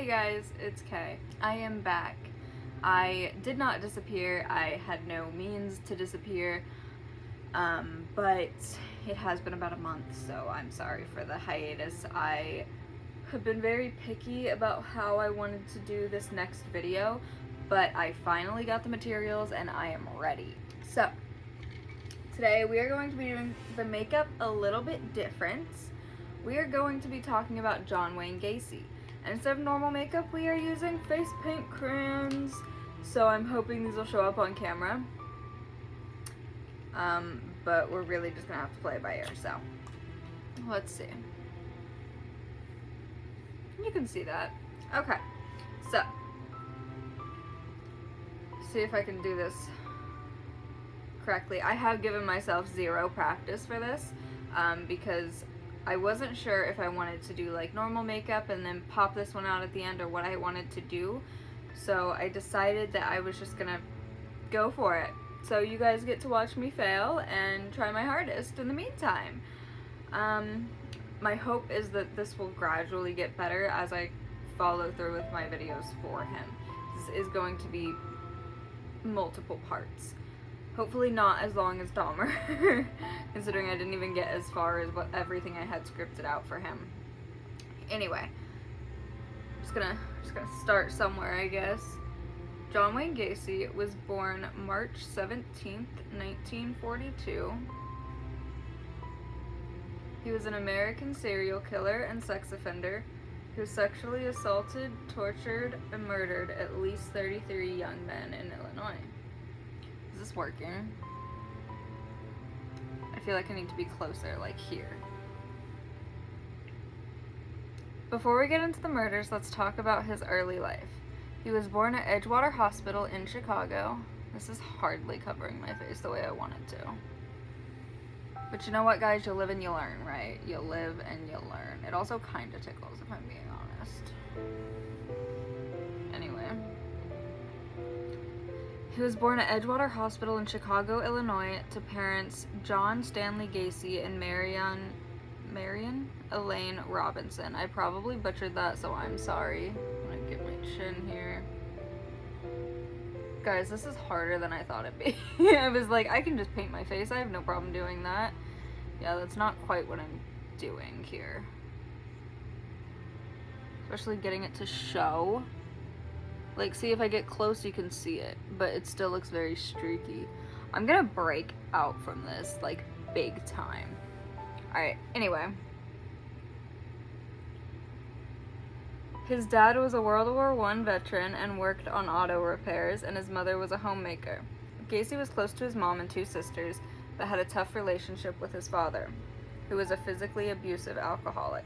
Hey guys, it's Kay. I am back. I did not disappear. I had no means to disappear, but it has been about a month, so I'm sorry for the hiatus. I have been very picky about how I wanted to do this next video, but I finally got the materials and I am ready. So, today we are going to be doing the makeup a little bit different. We are going to be talking about John Wayne Gacy. And instead of normal makeup, we are using face paint crayons. So I'm hoping these will show up on camera. But we're really just gonna have to play it by ear, so let's see. You can see that. Okay, so see if I can do this correctly. I have given myself zero practice for this because I wasn't sure if I wanted to do like normal makeup and then pop this one out at the end or what I wanted to do. So I decided that I was just gonna go for it. So you guys get to watch me fail and try my hardest in the meantime. My hope is that this will gradually get better as I follow through with my videos for him. This is going to be multiple parts. Hopefully not as long as Dahmer, considering I didn't even get as far as what everything I had scripted out for him. Anyway, just gonna start somewhere, I guess. John Wayne Gacy was born March 17th, 1942. He was an American serial killer and sex offender who sexually assaulted, tortured, and murdered at least 33 young men in Illinois. Is this working? I feel like I need to be closer, like here. Before we get into the murders, let's talk about his early life. He was born at Edgewater Hospital in Chicago. This is hardly covering my face the way I want it to. But you know what, guys? You live and you learn, right? You live and you learn. It also kind of tickles, if I'm being honest. Anyway. He was born at Edgewater Hospital in Chicago, Illinois, to parents John Stanley Gacy and Marion Elaine Robinson. I probably butchered that, so I'm sorry. I'm gonna get my chin here. Guys, this is harder than I thought it'd be. I was like, I can just paint my face. I have no problem doing that. Yeah, that's not quite what I'm doing here. Especially getting it to show. Like, see, if I get close, you can see it, but it still looks very streaky. I'm gonna break out from this, like, big time. Alright, anyway. His dad was a World War I veteran and worked on auto repairs, and his mother was a homemaker. Gacy was close to his mom and two sisters, but had a tough relationship with his father, who was a physically abusive alcoholic.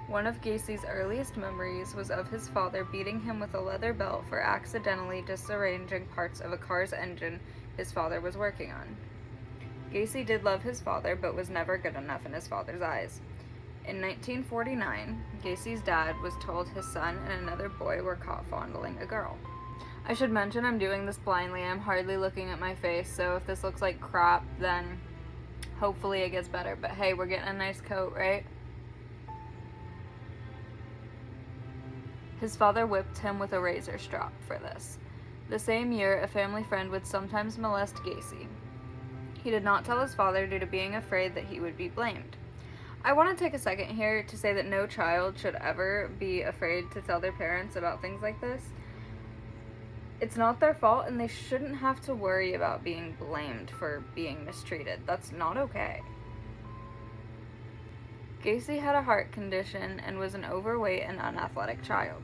One of Gacy's earliest memories was of his father beating him with a leather belt for accidentally disarranging parts of a car's engine his father was working on. Gacy did love his father, but was never good enough in his father's eyes. In 1949, Gacy's dad was told his son and another boy were caught fondling a girl. I should mention I'm doing this blindly. I'm hardly looking at my face, so if this looks like crap, then hopefully it gets better. But hey, we're getting a nice coat, right? His father whipped him with a razor strop for this. The same year, a family friend would sometimes molest Gacy. He did not tell his father due to being afraid that he would be blamed. I want to take a second here to say that no child should ever be afraid to tell their parents about things like this. It's not their fault, and they shouldn't have to worry about being blamed for being mistreated. That's not okay. Gacy had a heart condition and was an overweight and unathletic child.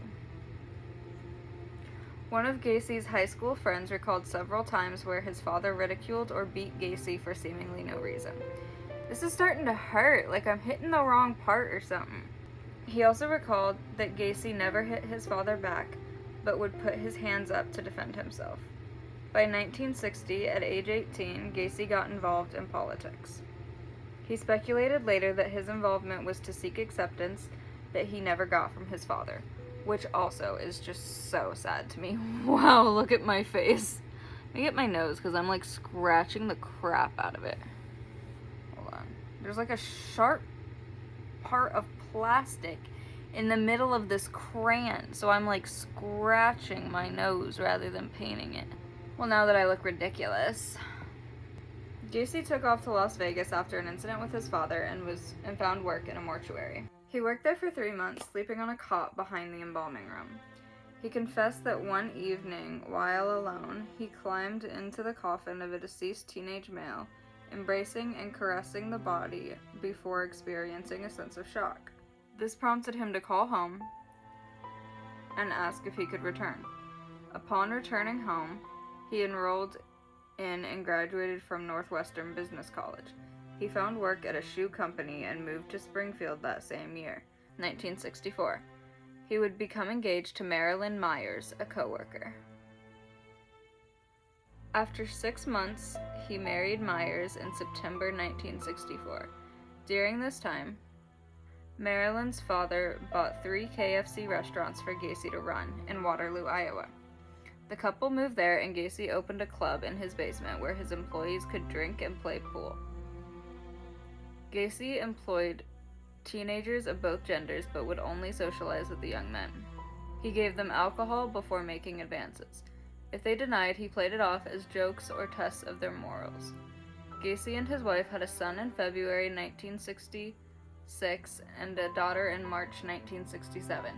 One of Gacy's high school friends recalled several times where his father ridiculed or beat Gacy for seemingly no reason. This is starting to hurt, like I'm hitting the wrong part or something. He also recalled that Gacy never hit his father back, but would put his hands up to defend himself. By 1960, at age 18, Gacy got involved in politics. He speculated later that his involvement was to seek acceptance that he never got from his father, which also is just so sad to me. Wow, look at my face. Let me get my nose because I'm like scratching the crap out of it. Hold on. There's like a sharp part of plastic in the middle of this crayon, so I'm like scratching my nose rather than painting it. Well, now that I look ridiculous. Gacy took off to Las Vegas after an incident with his father and found work in a mortuary. He worked there for 3 months, sleeping on a cot behind the embalming room. He confessed that one evening, while alone, he climbed into the coffin of a deceased teenage male, embracing and caressing the body before experiencing a sense of shock. This prompted him to call home and ask if he could return. Upon returning home, he enrolled in and graduated from Northwestern Business College. He found work at a shoe company and moved to Springfield that same year, 1964. He would become engaged to Marilyn Myers, a coworker. After 6 months, he married Myers in September 1964. During this time, Marilyn's father bought 3 KFC restaurants for Gacy to run in Waterloo, Iowa. The couple moved there, and Gacy opened a club in his basement where his employees could drink and play pool. Gacy employed teenagers of both genders, but would only socialize with the young men. He gave them alcohol before making advances. If they denied, he played it off as jokes or tests of their morals. Gacy and his wife had a son in February 1966 and a daughter in March 1967.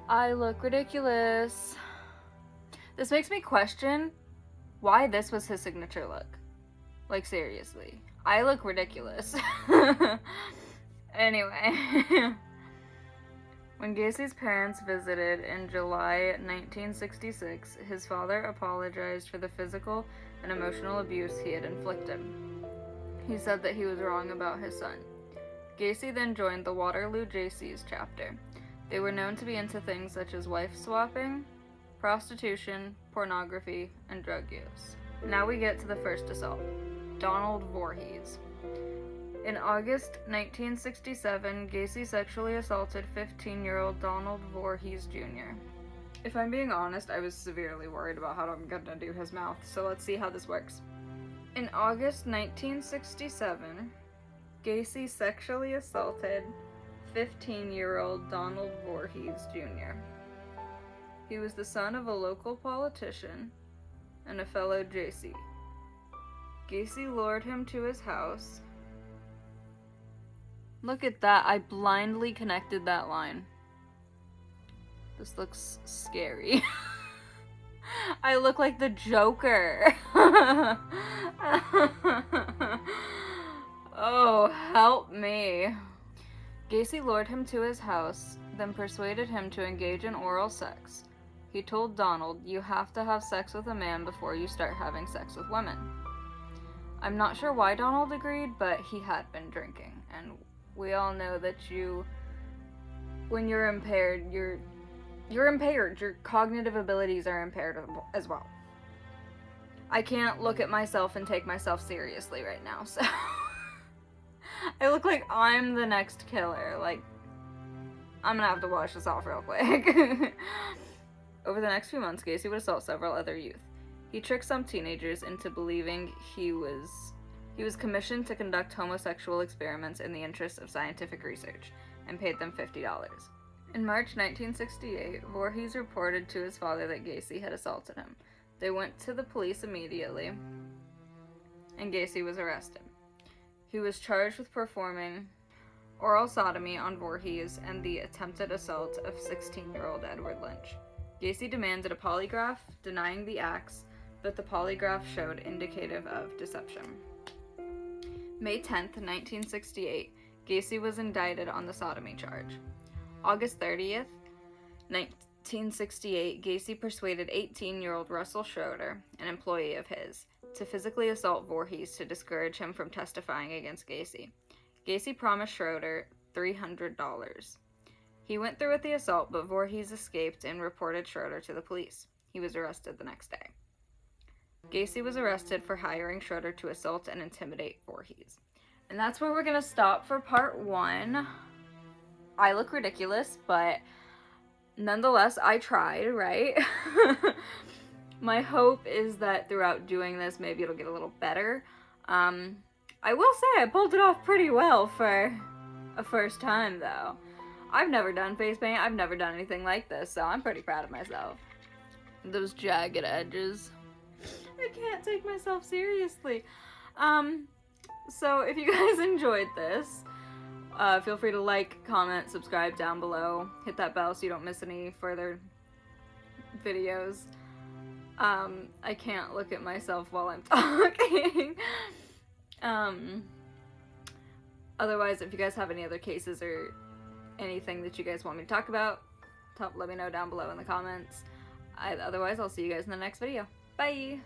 I look ridiculous. This makes me question why this was his signature look. Like, seriously. I look ridiculous. Anyway. When Gacy's parents visited in July 1966, his father apologized for the physical and emotional abuse he had inflicted. He said that he was wrong about his son. Gacy then joined the Waterloo JC's chapter. They were known to be into things such as wife swapping, prostitution, pornography, and drug use. Now we get to the first assault. Donald Voorhees. In August 1967, Gacy sexually assaulted 15-year-old Donald Voorhees Jr. If I'm being honest, I was severely worried about how I'm gonna do his mouth, so let's see how this works. In August 1967, Gacy sexually assaulted 15-year-old Donald Voorhees Jr. He was the son of a local politician and a fellow JC. Gacy lured him to his house. Look at that, I blindly connected that line. This looks scary. I look like the Joker. Oh, help me. Gacy lured him to his house, then persuaded him to engage in oral sex. He told Donald, "You have to have sex with a man before you start having sex with women." I'm not sure why Donald agreed, but he had been drinking, and we all know that when you're impaired, you're impaired. Your cognitive abilities are impaired as well. I can't look at myself and take myself seriously right now, so I look like I'm the next killer. Like, I'm gonna have to wash this off real quick. Over the next few months, Gacy would assault several other youth. He tricked some teenagers into believing he was commissioned to conduct homosexual experiments in the interest of scientific research, and paid them $50. In March 1968, Voorhees reported to his father that Gacy had assaulted him. They went to the police immediately, and Gacy was arrested. He was charged with performing oral sodomy on Voorhees and the attempted assault of 16-year-old Edward Lynch. Gacy demanded a polygraph, denying the acts, but the polygraph showed indicative of deception. May 10th, 1968, Gacy was indicted on the sodomy charge. August 30th, 1968, Gacy persuaded 18-year-old Russell Schroeder, an employee of his, to physically assault Voorhees to discourage him from testifying against Gacy. Gacy promised Schroeder $300. He went through with the assault, but Voorhees escaped and reported Schroeder to the police. He was arrested the next day. Gacy was arrested for hiring Schroeder to assault and intimidate Voorhees. And that's where we're gonna stop for part 1. I look ridiculous, but nonetheless, I tried, right? My hope is that throughout doing this, maybe it'll get a little better. I will say I pulled it off pretty well for a first time, though. I've never done face paint. I've never done anything like this, so I'm pretty proud of myself. Those jagged edges. I can't take myself seriously. So if you guys enjoyed this, feel free to like, comment, subscribe down below. Hit that bell so you don't miss any further videos. I can't look at myself while I'm talking. Otherwise, if you guys have any other cases or anything that you guys want me to talk about, let me know down below in the comments. Otherwise, I'll see you guys in the next video. Bye!